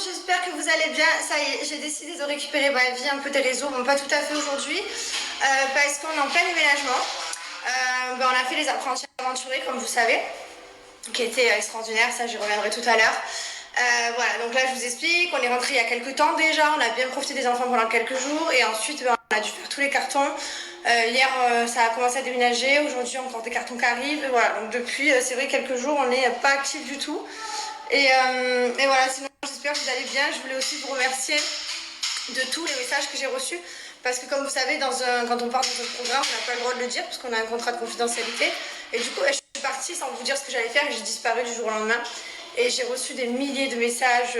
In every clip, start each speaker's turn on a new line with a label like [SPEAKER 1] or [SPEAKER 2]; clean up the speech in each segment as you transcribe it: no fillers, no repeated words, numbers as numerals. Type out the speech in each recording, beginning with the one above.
[SPEAKER 1] J'espère que vous allez bien. Ça y est, j'ai décidé de récupérer ma vie un peu des réseaux. Bon, pas tout à fait aujourd'hui, parce qu'on est en plein déménagement. On a fait les apprentis aventuriers, comme vous savez, qui étaient extraordinaires. Ça, j'y reviendrai tout à l'heure. Voilà, donc là, je vous explique. On est rentré il y a quelques temps déjà. On a bien profité des enfants pendant quelques jours. Et ensuite, on a dû faire tous les cartons. Hier, ça a commencé à déménager. Aujourd'hui, encore des cartons qui arrivent. Et voilà, donc depuis, c'est vrai, quelques jours, on n'est pas actifs du tout. Et voilà, sinon j'espère que vous allez bien. Je voulais aussi vous remercier de tous les messages que j'ai reçus. Parce que comme vous savez, quand on part dans un programme, on n'a pas le droit de le dire parce qu'on a un contrat de confidentialité. Et du coup, je suis partie sans vous dire ce que j'allais faire et j'ai disparu du jour au lendemain. Et j'ai reçu des milliers de messages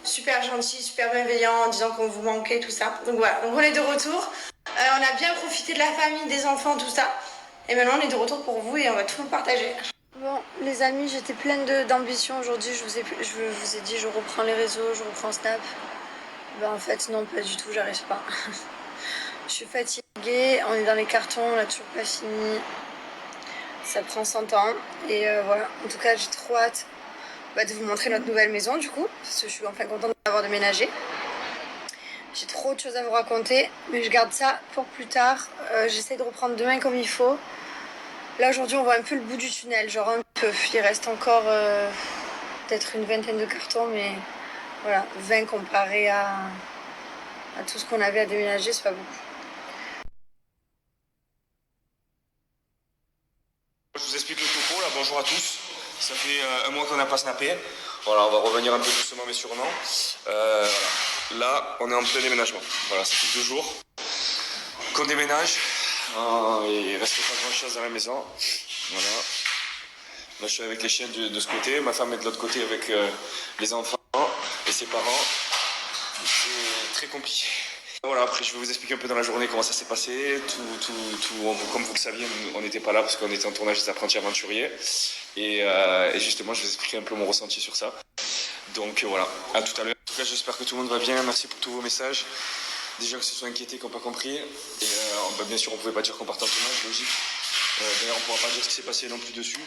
[SPEAKER 1] super gentils, super bienveillants, en disant qu'on vous manquait, tout ça. Donc voilà, donc on est de retour. On a bien profité de la famille, des enfants, tout ça. Et maintenant, on est de retour pour vous et on va tout vous partager. Bon, les amis, j'étais pleine d'ambition aujourd'hui. Je vous ai dit, je reprends les réseaux, je reprends Snap. En fait, non, pas du tout, j'arrive pas. Je suis fatiguée, on est dans les cartons, on n'a toujours pas fini. Ça prend 100 ans. Et voilà, en tout cas, j'ai trop hâte de vous montrer notre nouvelle maison, du coup, parce que je suis enfin contente d'avoir déménagé. J'ai trop de choses à vous raconter, mais je garde ça pour plus tard. J'essaie de reprendre demain comme il faut. Là, aujourd'hui, on voit un peu le bout du tunnel, genre un peu. Il reste encore peut-être une vingtaine de cartons, mais voilà, 20 comparé à tout ce qu'on avait à déménager, c'est pas beaucoup.
[SPEAKER 2] Je vous explique le topo, là, bonjour à tous. Ça fait un mois qu'on n'a pas snappé. Voilà, on va revenir un peu doucement mais sûrement. Voilà. Là, on est en plein déménagement. Voilà, ça fait 2 jours qu'on déménage. Il reste pas grand chose dans la maison. Voilà. Là, je suis avec les chiens de ce côté. Ma femme est de l'autre côté avec les enfants et ses parents. C'est très compliqué. Voilà, après je vais vous expliquer un peu dans la journée comment ça s'est passé. Comme vous le saviez, on n'était pas là parce qu'on était en tournage des apprentis aventuriers. Et justement, je vais vous expliquer un peu mon ressenti sur ça. Donc voilà, à tout à l'heure. En tout cas, j'espère que tout le monde va bien. Merci pour tous vos messages. Des gens qui se sont inquiétés, qui n'ont pas compris. Et bien sûr, on ne pouvait pas dire qu'on partait en tournage, logique. D'ailleurs, on ne pourra pas dire ce qui s'est passé non plus dessus.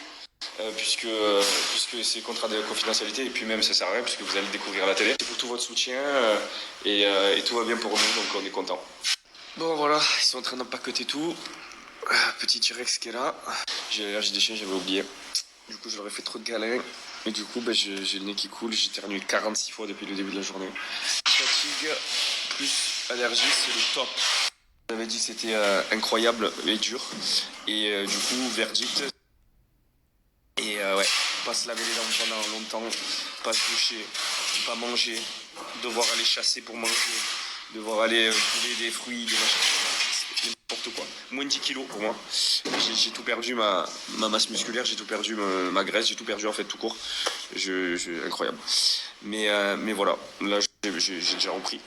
[SPEAKER 2] Puisque c'est contrat de confidentialité et puis même ça sert à rien puisque vous allez le découvrir à la télé. C'est pour tout votre soutien et tout va bien pour nous, donc on est content. Bon voilà, ils sont en train d'empaqueter tout. Petit T-Rex qui est là. J'ai l'allergie des chiens, j'avais oublié. Du coup je leur ai fait trop de galères et du coup j'ai le nez qui coule, j'ai éternué 46 fois depuis le début de la journée. Fatigue plus allergie, c'est le top. J'avais dit que c'était incroyable et dur et du coup verdict. Et ouais, pas se laver les dents pendant longtemps, pas se doucher, pas manger, devoir aller chasser pour manger, devoir aller trouver des fruits, des machins, n'importe quoi. Moins de 10 kilos pour moi. J'ai tout perdu, ma masse musculaire, j'ai tout perdu, ma graisse, j'ai tout perdu en fait tout court. Incroyable. Mais voilà, là j'ai déjà repris.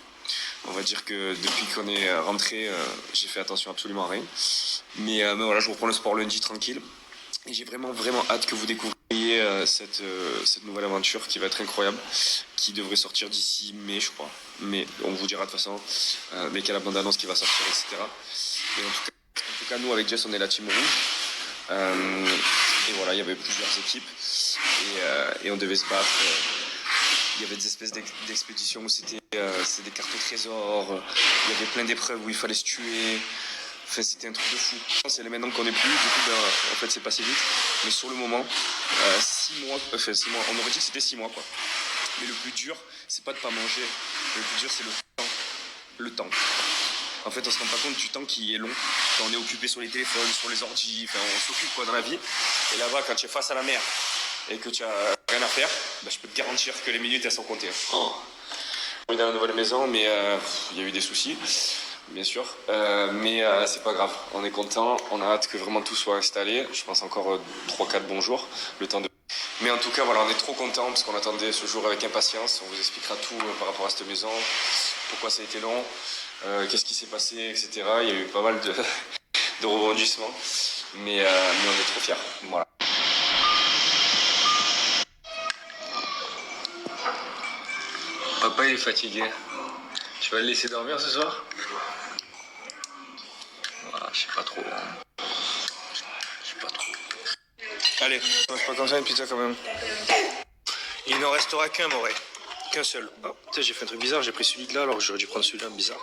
[SPEAKER 2] On va dire que depuis qu'on est rentré, j'ai fait attention absolument à rien. Mais voilà, je reprends le sport lundi tranquille. Et j'ai vraiment hâte que vous découvriez cette nouvelle aventure qui va être incroyable, qui devrait sortir d'ici mai, je crois. Mais on vous dira de toute façon, dès qu'il y a la bande-annonce qui va sortir, etc. Et en tout cas, nous, avec Jess, on est la team rouge. Et voilà, il y avait plusieurs équipes. Et on devait se battre. Il y avait des espèces d'expéditions où c'était des cartes au trésor. Il y avait plein d'épreuves où il fallait se tuer. Enfin, c'était un truc de fou. C'est là maintenant qu'on est plus, du coup, en fait, c'est passé vite. Mais sur le moment, 6 mois, on aurait dit que c'était 6 mois, quoi. Mais le plus dur, c'est pas de pas manger. Le plus dur, c'est le temps. Le temps. En fait, on se rend pas compte du temps qui est long. Quand on est occupé sur les téléphones, sur les ordi, enfin, on s'occupe, quoi, dans la vie. Et là-bas, quand tu es face à la mer et que tu as rien à faire, je peux te garantir que les minutes, elles sont comptées. On est dans la nouvelle maison, mais il y a eu des soucis. Bien sûr, mais c'est pas grave, on est content, on a hâte que vraiment tout soit installé, je pense encore 3-4 bons jours, le temps de... Mais en tout cas, voilà, on est trop content parce qu'on attendait ce jour avec impatience, on vous expliquera tout par rapport à cette maison, pourquoi ça a été long, qu'est-ce qui s'est passé, etc. Il y a eu pas mal de rebondissements, mais on est trop fiers, voilà. Papa il est fatigué, tu vas le laisser dormir ce soir ? Je sais pas trop. Allez, mange pas comme ça une pizza quand même. Il n'en restera qu'un, Moré. qu'un seul. Oh, putain, j'ai fait un truc bizarre, j'ai pris celui de là alors que j'aurais dû prendre celui-là, bizarre.